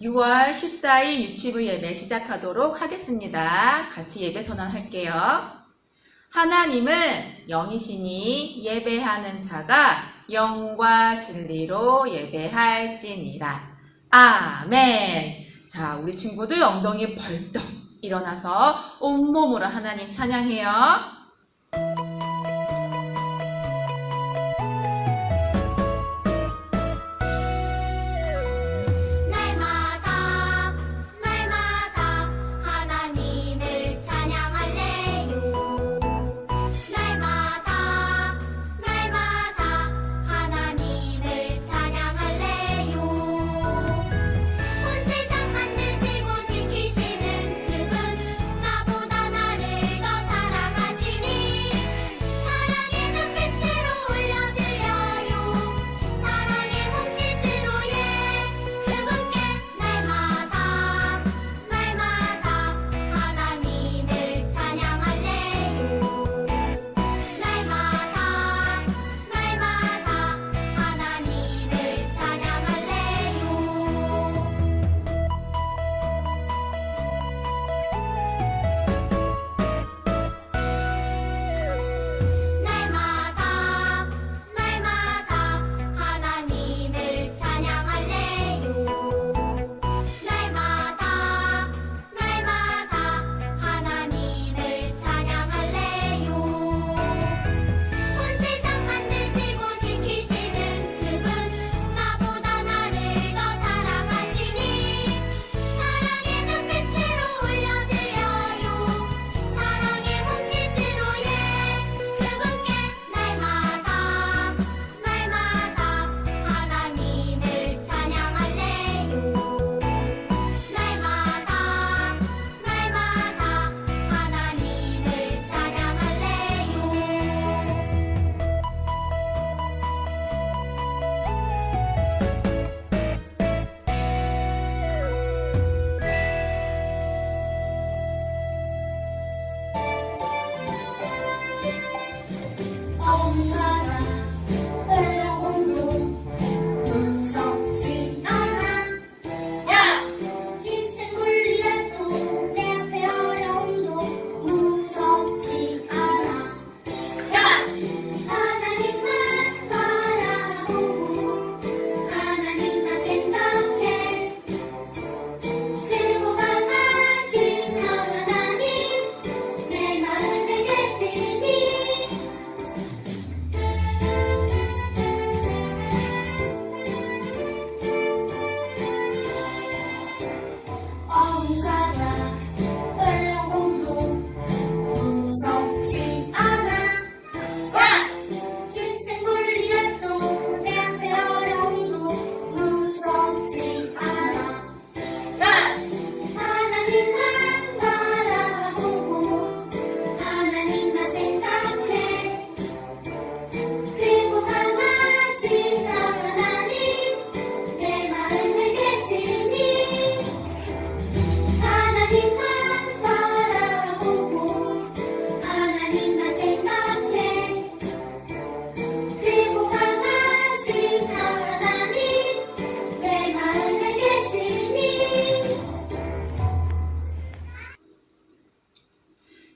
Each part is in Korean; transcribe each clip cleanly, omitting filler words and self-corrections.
6월 14일 유치부 예배 시작하도록 하겠습니다. 같이 예배 선언할게요. 하나님은 영이시니 예배하는 자가 영과 진리로 예배할지니라. 아멘. 자, 우리 친구들 엉덩이 벌떡 일어나서 온몸으로 하나님 찬양해요.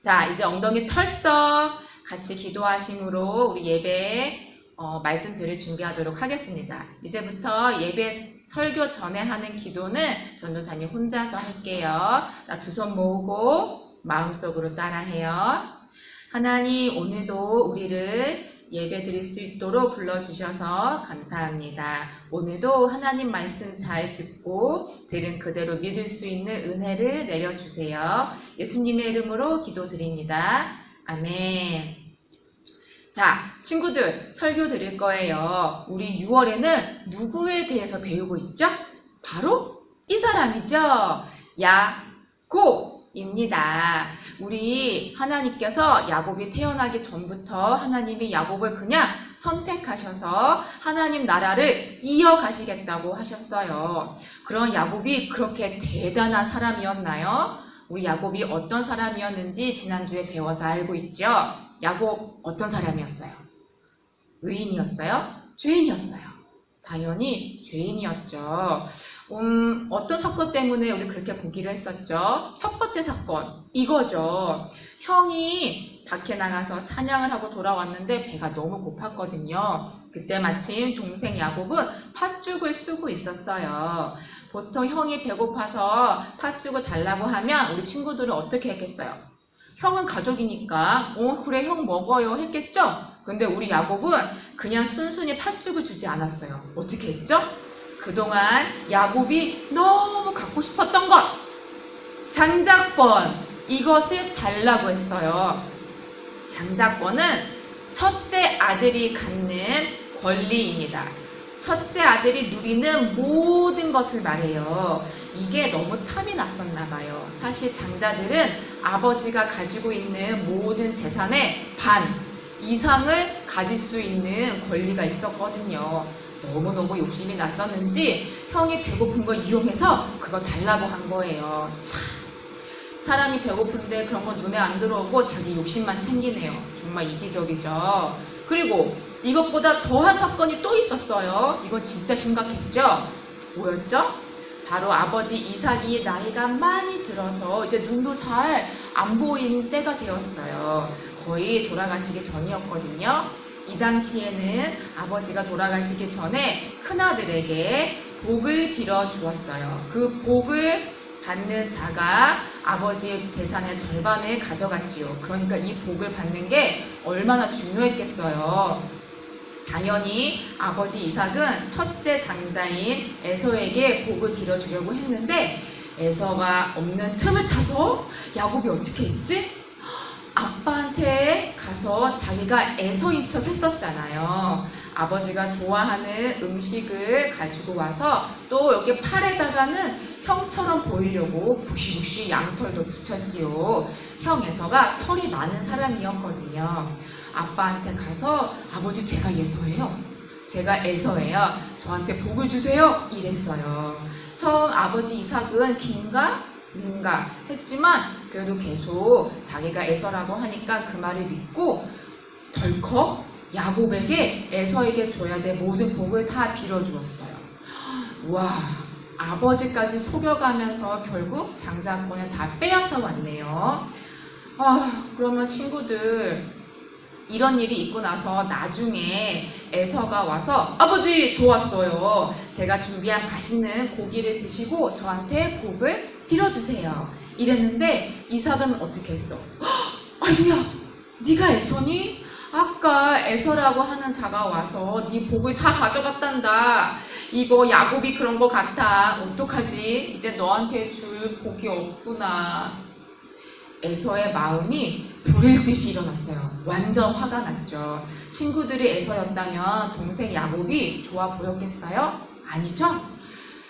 자, 이제 엉덩이 털썩 같이 기도하심으로 우리 예배 말씀 드릴 준비하도록 하겠습니다. 이제부터 예배 설교 전에 하는 기도는 전도사님 혼자서 할게요. 자, 두 손 모으고 마음속으로 따라해요. 하나님, 오늘도 우리를 예배 드릴 수 있도록 불러주셔서 감사합니다. 오늘도 하나님 말씀 잘 듣고 들은 그대로 믿을 수 있는 은혜를 내려주세요. 예수님의 이름으로 기도드립니다. 아멘. 자, 친구들 설교 드릴 거예요. 우리 6월에는 누구에 대해서 배우고 있죠? 바로 이 사람이죠. 야곱입니다. 우리 하나님께서 야곱이 태어나기 전부터 하나님이 야곱을 그냥 선택하셔서 하나님 나라를 이어가시겠다고 하셨어요. 그런 야곱이 그렇게 대단한 사람이었나요? 우리 야곱이 어떤 사람이었는지 지난주에 배워서 알고 있죠? 야곱 어떤 사람이었어요? 의인이었어요? 죄인이었어요? 당연히 죄인이었죠. 어떤 사건 때문에 우리 그렇게 보기로 했었죠? 첫 번째 사건, 이거죠. 형이 밖에 나가서 사냥을 하고 돌아왔는데 배가 너무 고팠거든요. 그때 마침 동생 야곱은 팥죽을 쓰고 있었어요. 보통 형이 배고파서 팥죽을 달라고 하면 우리 친구들은 어떻게 했겠어요? 형은 가족이니까 그래 형 먹어요 했겠죠? 근데 우리 야곱은 그냥 순순히 팥죽을 주지 않았어요. 어떻게 했죠? 그동안 야곱이 너무 갖고 싶었던 것, 장자권, 이것을 달라고 했어요. 장자권은 첫째 아들이 갖는 권리입니다. 첫째 아들이 누리는 모든 것을 말해요. 이게 너무 탐이 났었나 봐요. 사실 장자들은 아버지가 가지고 있는 모든 재산의 반 이상을 가질 수 있는 권리가 있었거든요. 너무너무 욕심이 났었는지 형이 배고픈 거 이용해서 그거 달라고 한 거예요. 참, 사람이 배고픈데 그런 건 눈에 안 들어오고 자기 욕심만 챙기네요. 정말 이기적이죠. 그리고 이것보다 더한 사건이 또 있었어요. 이건 진짜 심각했죠. 뭐였죠? 바로 아버지 이삭이 나이가 많이 들어서 이제 눈도 잘 안 보이는 때가 되었어요. 거의 돌아가시기 전이었거든요. 이 당시에는 아버지가 돌아가시기 전에 큰아들에게 복을 빌어 주었어요. 그 복을 받는 자가 아버지의 재산의 절반을 가져갔지요. 그러니까 이 복을 받는 게 얼마나 중요했겠어요. 당연히 아버지 이삭은 첫째 장자인 에서에게 복을 빌어주려고 했는데 에서가 없는 틈을 타서 야곱이 어떻게 했지? 아빠한테 가서 자기가 에서인 척 했었잖아요. 아버지가 좋아하는 음식을 가지고 와서 또 여기 팔에다가는 형처럼 보이려고 부시부시 양털도 붙였지요. 형 에서가 털이 많은 사람이었거든요. 아빠한테 가서 아버지 제가 에서예요. 제가 에서예요. 저한테 복을 주세요. 이랬어요. 처음 아버지 이삭은 긴가 민가 했지만 그래도 계속 자기가 에서라고 하니까 그 말을 믿고 덜컥 야곱에게 에서에게 줘야 될 모든 복을 다 빌어주었어요. 와, 아버지까지 속여가면서 결국 장자권을 다 빼앗아 왔네요. 그러면 친구들 이런 일이 있고 나서 나중에 에서가 와서 아버지 좋았어요. 제가 준비한 맛있는 고기를 드시고 저한테 복을 빌어주세요. 이랬는데 이삭은 어떻게 했어? 아이고야, 네가 에서니? 아까 에서라고 하는 자가 와서 네 복을 다 가져갔단다. 이거 야곱이 그런 거 같아. 어떡하지? 이제 너한테 줄 복이 없구나. 에서의 마음이 불일 듯이 일어났어요. 완전 화가 났죠. 친구들이 에서였다면 동생 야곱이 좋아 보였겠어요? 아니죠?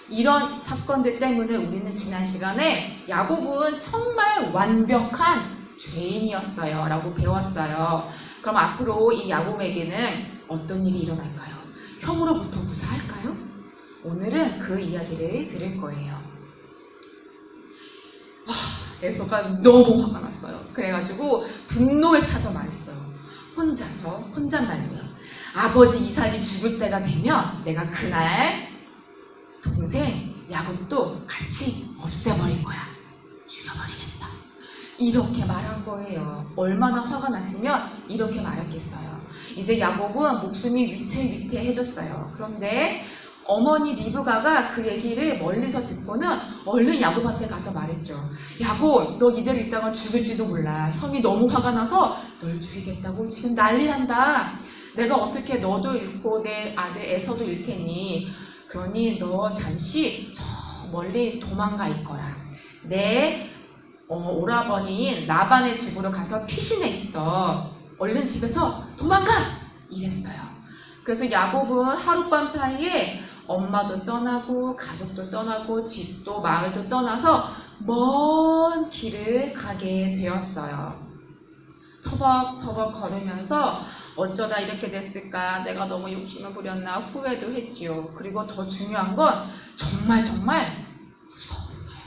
이런 사건들 때문에 우리는 지난 시간에 야곱은 정말 완벽한 죄인이었어요 라고 배웠어요. 그럼 앞으로 이 야곱에게는 어떤 일이 일어날까요? 형으로부터 무사할까요? 오늘은 그 이야기를 들을 거예요. 에서가 너무 화가 났어요. 그래가지고 분노에 차서 말했어요. 혼잣말로 아버지 이삭이 죽을 때가 되면 내가 그날 동생 야곱도 같이 없애버릴 거야. 죽여버리겠어. 이렇게 말한 거예요. 얼마나 화가 났으면 이렇게 말했겠어요. 이제 야곱은 목숨이 위태위태해졌어요. 그런데 어머니 리브가가 그 얘기를 멀리서 듣고는 얼른 야곱한테 가서 말했죠. 야곱, 너 이대로 있다가 죽을지도 몰라. 형이 너무 화가 나서 널 죽이겠다고 지금 난리 난다. 내가 어떻게 너도 잃고 내 아들 에서도 잃겠니? 그러니 너 잠시 저 멀리 도망가 있거라. 내 오라버니인 라반의 집으로 가서 피신해 있어. 얼른 집에서 도망가! 이랬어요. 그래서 야곱은 하룻밤 사이에 엄마도 떠나고 가족도 떠나고 집도 마을도 떠나서 먼 길을 가게 되었어요. 터벅터벅 걸으면서 어쩌다 이렇게 됐을까, 내가 너무 욕심을 부렸나 후회도 했지요. 그리고 더 중요한 건 정말 무서웠어요.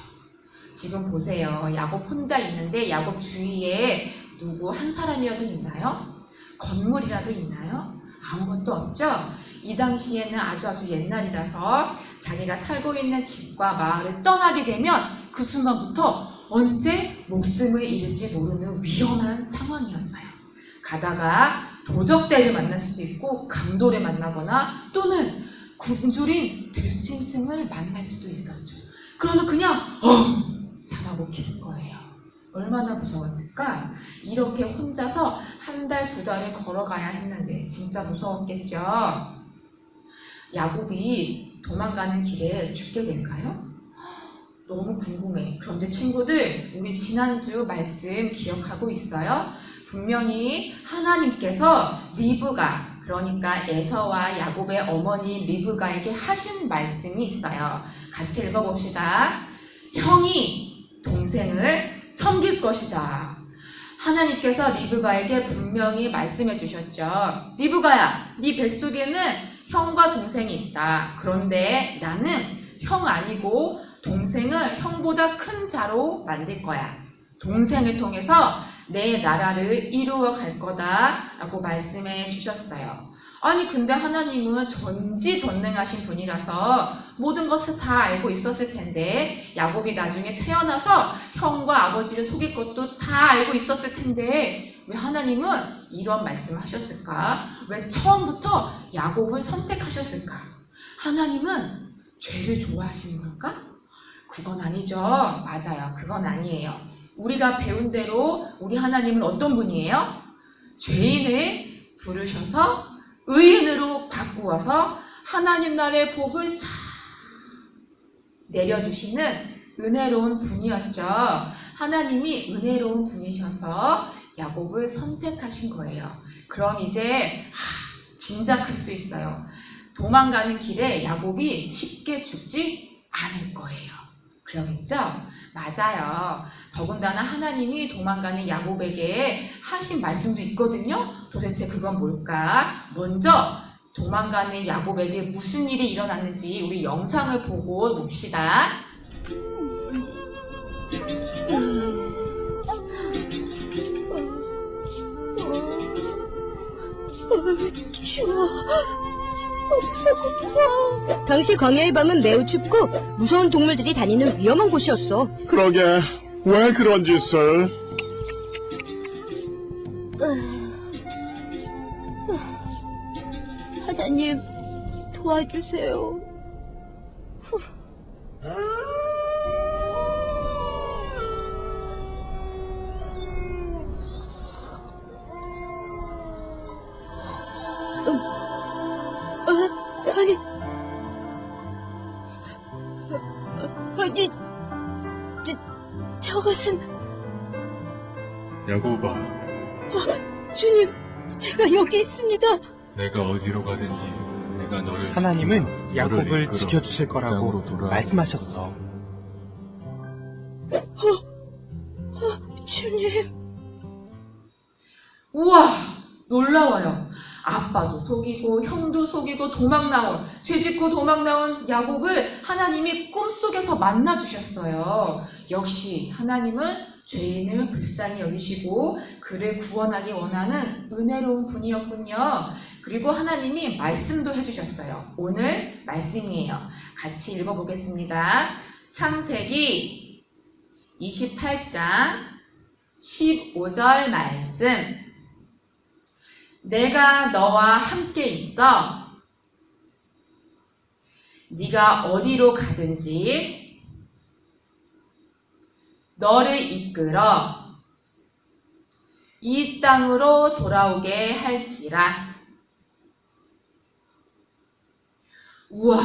지금 보세요. 야곱 혼자 있는데 야곱 주위에 누구 한 사람이라도 있나요? 건물이라도 있나요? 아무것도 없죠? 이 당시에는 아주 옛날이라서 자기가 살고 있는 집과 마을을 떠나게 되면 그 순간부터 언제 목숨을 잃을지 모르는 위험한 상황이었어요. 가다가 도적대를 만날 수도 있고 강도를 만나거나 또는 굶주린 들짐승을 만날 수도 있었죠. 그러면 그냥 잡아먹히는 거예요. 얼마나 무서웠을까? 이렇게 혼자서 한 달, 두 달을 걸어가야 했는데 진짜 무서웠겠죠? 야곱이 도망가는 길에 죽게 될까요? 너무 궁금해. 그런데 친구들, 우리 지난주 말씀 기억하고 있어요? 분명히 하나님께서 리브가, 그러니까 에서와 야곱의 어머니 리브가에게 하신 말씀이 있어요. 같이 읽어봅시다. 형이 동생을 섬길 것이다. 하나님께서 리브가에게 분명히 말씀해 주셨죠. 리브가야, 네 뱃속에는 형과 동생이 있다. 그런데 나는 형 아니고 동생을 형보다 큰 자로 만들 거야. 동생을 통해서 내 나라를 이루어 갈 거다 라고 말씀해 주셨어요. 아니 근데 하나님은 전지전능하신 분이라서 모든 것을 다 알고 있었을 텐데, 야곱이 나중에 태어나서 형과 아버지를 속일 것도 다 알고 있었을 텐데 왜 하나님은 이런 말씀을 하셨을까? 왜 처음부터 야곱을 선택하셨을까? 하나님은 죄를 좋아하시는 걸까? 그건 아니죠. 맞아요. 그건 아니에요. 우리가 배운 대로 우리 하나님은 어떤 분이에요? 죄인을 부르셔서 의인으로 바꾸어서 하나님 나라의 복을 잘 내려주시는 은혜로운 분이었죠. 하나님이 은혜로운 분이셔서 야곱을 선택하신 거예요. 그럼 이제 짐작할 수 있어요. 도망가는 길에 야곱이 쉽게 죽지 않을 거예요. 그러겠죠? 맞아요. 더군다나 하나님이 도망가는 야곱에게 하신 말씀도 있거든요. 도대체 그건 뭘까? 먼저 도망가는 야곱에게 무슨 일이 일어났는지 우리 영상을 보고 봅시다. 추워. 배고파. 당시 광야의 밤은 매우 춥고 무서운 동물들이 다니는 위험한 곳이었어. 그러게, 왜 그런 짓을? 하나님, 도와주세요. 아니, 저것은... 야곱아, 주님, 제가 여기 있습니다. 내가 어디로 가든지 내가 너를 하나님은 야곱을 이끌어 지켜주실 거라고 땅으로 돌아오게 말씀하셨어. 주님. 우와! 놀라워요. 아빠도 속이고 형도 속이고 도망 나온, 죄짓고 도망 나온 야곱을 하나님이 꿈속에서 만나주셨어요. 역시 하나님은 죄인을 불쌍히 여기시고 그를 구원하기 원하는 은혜로운 분이었군요. 그리고 하나님이 말씀도 해주셨어요. 오늘 말씀이에요. 같이 읽어보겠습니다. 창세기 28장 15절 말씀. 내가 너와 함께 있어. 네가 어디로 가든지 너를 이끌어 이 땅으로 돌아오게 할지라. 우와,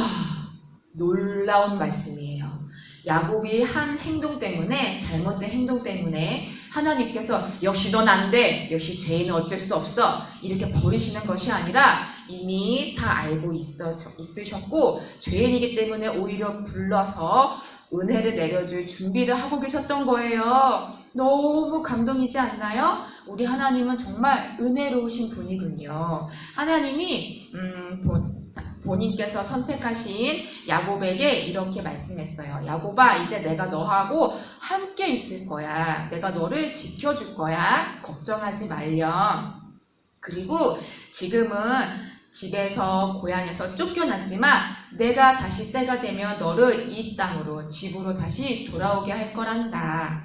놀라운 말씀이에요. 야곱이 한 행동 때문에, 잘못된 행동 때문에 하나님께서 역시 넌 안 돼, 역시 죄인은 어쩔 수 없어, 이렇게 버리시는 것이 아니라 이미 다 알고 있으셨고 죄인이기 때문에 오히려 불러서 은혜를 내려줄 준비를 하고 계셨던 거예요. 너무 감동이지 않나요? 우리 하나님은 정말 은혜로우신 분이군요. 하나님이 본인께서 선택하신 야곱에게 이렇게 말씀했어요. 야곱아, 이제 내가 너하고 함께 있을 거야. 내가 너를 지켜줄 거야. 걱정하지 말렴. 그리고 지금은 집에서 고향에서 쫓겨났지만 내가 다시 때가 되면 너를 이 땅으로 집으로 다시 돌아오게 할 거란다.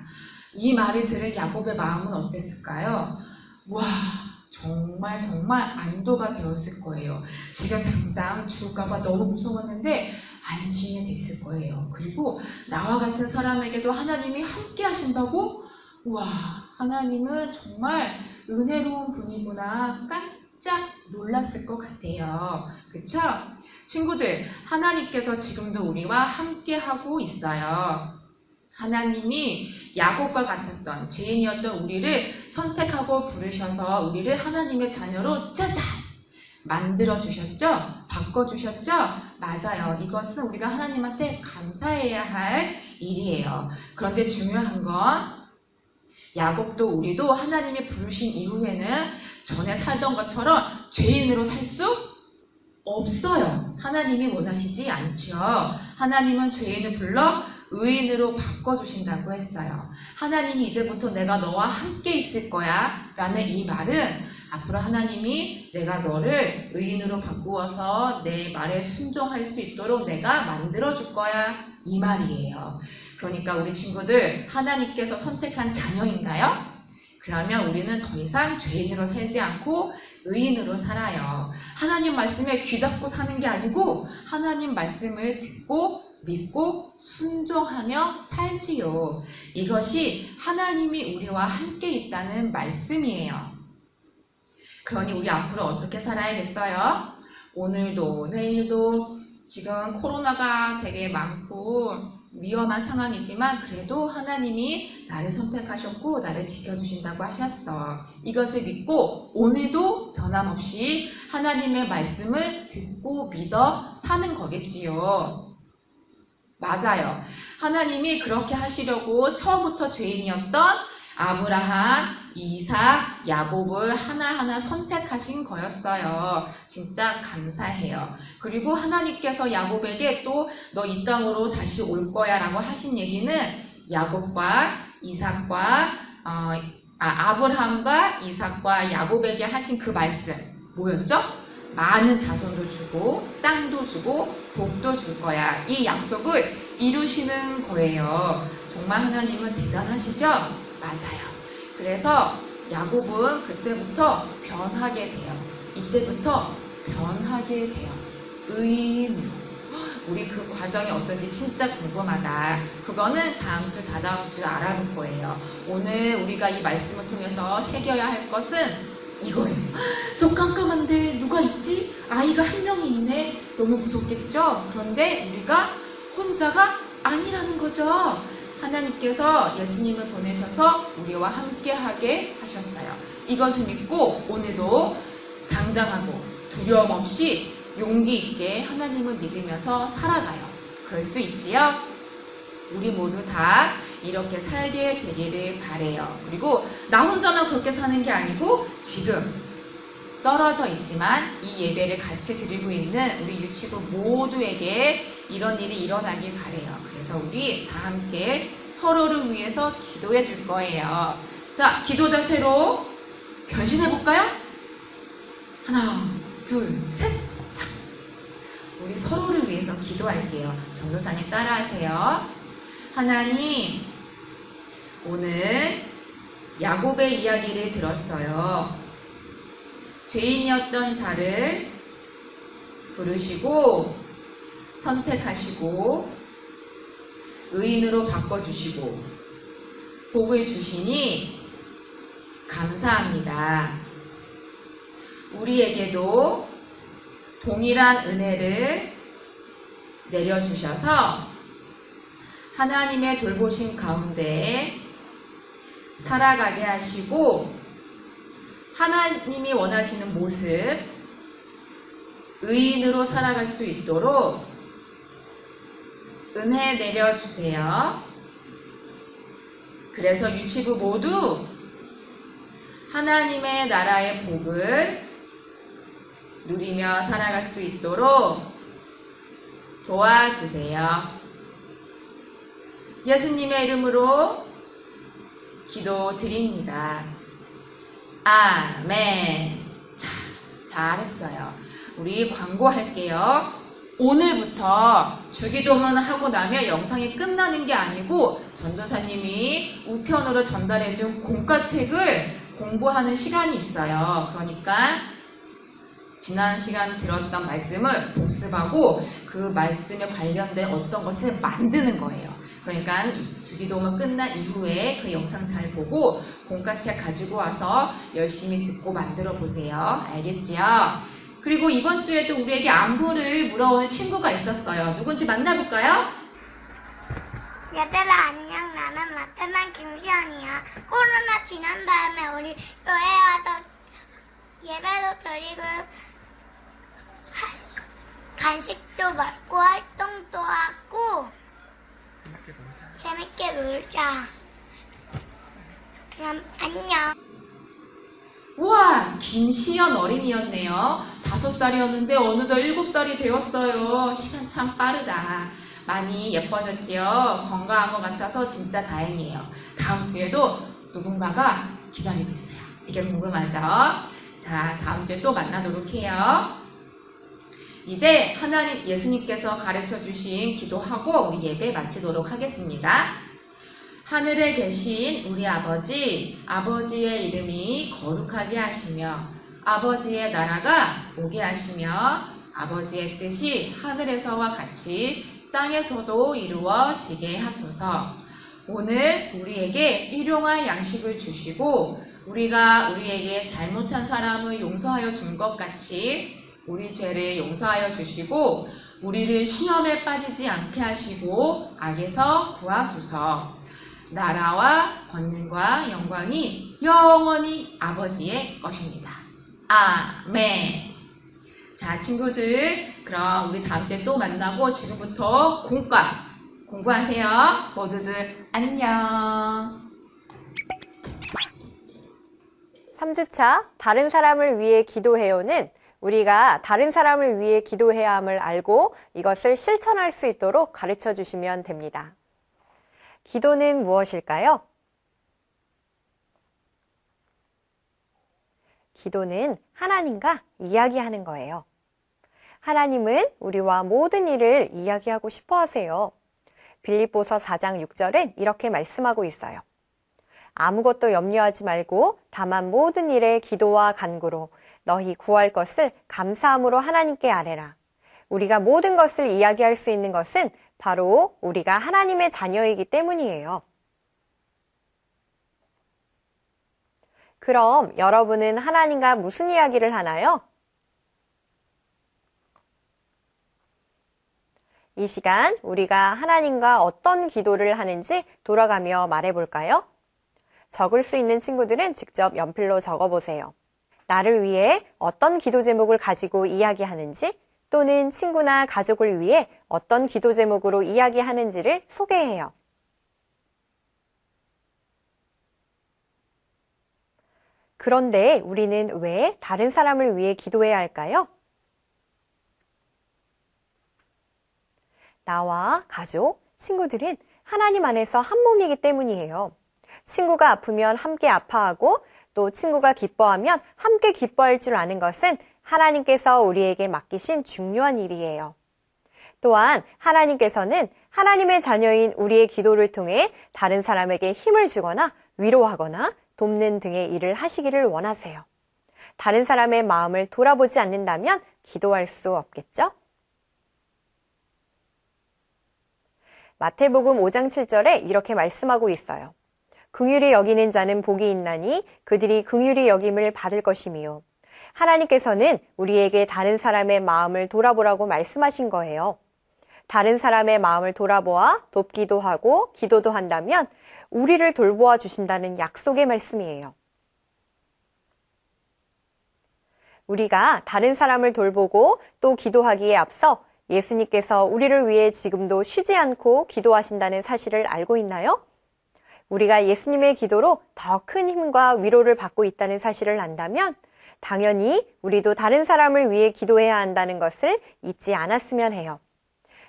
이 말을 들은 야곱의 마음은 어땠을까요? 와, 정말 안도가 되었을 거예요. 지금 당장 죽을까봐 너무 무서웠는데 안심이 됐을 거예요. 그리고 나와 같은 사람에게도 하나님이 함께 하신다고? 와, 하나님은 정말 은혜로운 분이구나. 깜짝 놀랐을 것 같아요. 그쵸? 친구들, 하나님께서 지금도 우리와 함께 하고 있어요. 하나님이 야곱과 같았던 죄인이었던 우리를 선택하고 부르셔서 우리를 하나님의 자녀로 짜잔! 만들어주셨죠? 바꿔주셨죠? 맞아요. 이것은 우리가 하나님한테 감사해야 할 일이에요. 그런데 중요한 건 야곱도 우리도 하나님이 부르신 이후에는 전에 살던 것처럼 죄인으로 살 수 없어요. 하나님이 원하시지 않죠. 하나님은 죄인을 불러 의인으로 바꿔주신다고 했어요. 하나님이 이제부터 내가 너와 함께 있을 거야 라는 이 말은 앞으로 하나님이 내가 너를 의인으로 바꾸어서 내 말에 순종할 수 있도록 내가 만들어줄 거야 이 말이에요. 그러니까 우리 친구들 하나님께서 선택한 자녀인가요? 그러면 우리는 더 이상 죄인으로 살지 않고 의인으로 살아요. 하나님 말씀에 귀 닫고 사는 게 아니고 하나님 말씀을 듣고 믿고 순종하며 살지요. 이것이 하나님이 우리와 함께 있다는 말씀이에요. 그러니 우리 앞으로 어떻게 살아야겠어요? 오늘도 내일도 지금 코로나가 되게 많고 위험한 상황이지만 그래도 하나님이 나를 선택하셨고 나를 지켜주신다고 하셨어. 이것을 믿고 오늘도 변함없이 하나님의 말씀을 듣고 믿어 사는 거겠지요. 맞아요. 하나님이 그렇게 하시려고 처음부터 죄인이었던 아브라함, 이삭, 야곱을 하나하나 선택하신 거였어요. 진짜 감사해요. 그리고 하나님께서 야곱에게 또 너 이 땅으로 다시 올 거야 라고 하신 얘기는 야곱과 이삭과 아브라함과 이삭과 야곱에게 하신 그 말씀 뭐였죠? 많은 자손도 주고 땅도 주고 복도 줄 거야. 이 약속을 이루시는 거예요. 정말 하나님은 대단하시죠? 맞아요. 그래서 야곱은 그때부터 변하게 돼요. 이때부터 변하게 돼요. 의인으로. 우리 그 과정이 어떤지 진짜 궁금하다. 그거는 다음 주, 다다음 주 알아볼 거예요. 오늘 우리가 이 말씀을 통해서 새겨야 할 것은 이거예요. 저 깜깜한데 누가 있지? 아이가 한 명이 있네. 너무 무섭겠죠? 그런데 우리가 혼자가 아니라는 거죠. 하나님께서 예수님을 보내셔서 우리와 함께하게 하셨어요. 이것을 믿고 오늘도 당당하고 두려움 없이 용기 있게 하나님을 믿으면서 살아가요. 그럴 수 있지요? 우리 모두 다 이렇게 살게 되기를 바래요. 그리고 나 혼자만 그렇게 사는 게 아니고 지금 떨어져 있지만 이 예배를 같이 드리고 있는 우리 유치부 모두에게 이런 일이 일어나길 바래요. 그래서 우리 다 함께 서로를 위해서 기도해 줄 거예요. 자, 기도 자세로 변신해 볼까요? 하나, 둘, 셋. 자, 우리 서로를 위해서 기도할게요. 전도사님 따라하세요. 하나님, 오늘 야곱의 이야기를 들었어요. 죄인이었던 자를 부르시고 선택하시고 의인으로 바꿔주시고 복을 주시니 감사합니다. 우리에게도 동일한 은혜를 내려주셔서 하나님의 돌보심 가운데 살아가게 하시고 하나님이 원하시는 모습, 의인으로 살아갈 수 있도록 은혜 내려주세요. 그래서 유치부 모두 하나님의 나라의 복을 누리며 살아갈 수 있도록 도와주세요. 예수님의 이름으로 기도드립니다. 아멘. 자, 잘했어요. 우리 광고할게요. 오늘부터 주기도문 하고 나면 영상이 끝나는 게 아니고 전도사님이 우편으로 전달해준 공과책을 공부하는 시간이 있어요. 그러니까 지난 시간 들었던 말씀을 복습하고 그 말씀에 관련된 어떤 것을 만드는 거예요. 그러니까 주기도문 끝난 이후에 그 영상 잘 보고 공과책 가지고 와서 열심히 듣고 만들어 보세요. 알겠지요? 그리고 이번 주에도 우리에게 안부를 물어오는 친구가 있었어요. 누군지 만나볼까요? 얘들아 안녕. 나는 마태만 김시연이야. 코로나 지난 다음에 우리 교회 와서 예배도 드리고 간식도 먹고 활동도 하고 재밌게 놀자. 그럼 안녕. 우와, 김시연 어린이였네요. 5살이었는데 어느덧 7살이 되었어요. 시간 참 빠르다. 많이 예뻐졌지요? 건강한 것 같아서 진짜 다행이에요. 다음 주에도 누군가가 기다리고 있어요. 이게 궁금하죠? 자, 다음 주에 또 만나도록 해요. 이제 하나님 예수님께서 가르쳐 주신 기도하고 우리 예배 마치도록 하겠습니다. 하늘에 계신 우리 아버지, 아버지의 이름이 거룩하게 하시며 아버지의 나라가 오게 하시며 아버지의 뜻이 하늘에서와 같이 땅에서도 이루어지게 하소서. 오늘 우리에게 일용할 양식을 주시고 우리가 우리에게 잘못한 사람을 용서하여 준 것 같이 우리 죄를 용서하여 주시고 우리를 시험에 빠지지 않게 하시고 악에서 구하소서. 나라와 권능과 영광이 영원히 아버지의 것입니다. 아멘. 자, 친구들, 그럼 우리 다음 주에 또 만나고 지금부터 공부하세요. 모두들 안녕. 3주차 다른 사람을 위해 기도해요는 우리가 다른 사람을 위해 기도해야 함을 알고 이것을 실천할 수 있도록 가르쳐 주시면 됩니다. 기도는 무엇일까요? 기도는 하나님과 이야기하는 거예요. 하나님은 우리와 모든 일을 이야기하고 싶어 하세요. 빌립보서 4장 6절은 이렇게 말씀하고 있어요. 아무것도 염려하지 말고 다만 모든 일에 기도와 간구로 너희 구할 것을 감사함으로 하나님께 아뢰라. 우리가 모든 것을 이야기할 수 있는 것은 바로 우리가 하나님의 자녀이기 때문이에요. 그럼 여러분은 하나님과 무슨 이야기를 하나요? 이 시간 우리가 하나님과 어떤 기도를 하는지 돌아가며 말해볼까요? 적을 수 있는 친구들은 직접 연필로 적어보세요. 나를 위해 어떤 기도 제목을 가지고 이야기하는지 또는 친구나 가족을 위해 어떤 기도 제목으로 이야기하는지를 소개해요. 그런데 우리는 왜 다른 사람을 위해 기도해야 할까요? 나와 가족, 친구들은 하나님 안에서 한 몸이기 때문이에요. 친구가 아프면 함께 아파하고 또 친구가 기뻐하면 함께 기뻐할 줄 아는 것은 하나님께서 우리에게 맡기신 중요한 일이에요. 또한 하나님께서는 하나님의 자녀인 우리의 기도를 통해 다른 사람에게 힘을 주거나 위로하거나 돕는 등의 일을 하시기를 원하세요. 다른 사람의 마음을 돌아보지 않는다면 기도할 수 없겠죠? 마태복음 5장 7절에 이렇게 말씀하고 있어요. 긍휼히 여기는 자는 복이 있나니 그들이 긍휼히 여김을 받을 것이며 하나님께서는 우리에게 다른 사람의 마음을 돌아보라고 말씀하신 거예요. 다른 사람의 마음을 돌아보아 돕기도 하고 기도도 한다면 우리를 돌보아 주신다는 약속의 말씀이에요. 우리가 다른 사람을 돌보고 또 기도하기에 앞서 예수님께서 우리를 위해 지금도 쉬지 않고 기도하신다는 사실을 알고 있나요? 우리가 예수님의 기도로 더 큰 힘과 위로를 받고 있다는 사실을 안다면 당연히 우리도 다른 사람을 위해 기도해야 한다는 것을 잊지 않았으면 해요.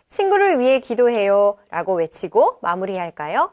친구를 위해 기도해요 라고 외치고 마무리할까요?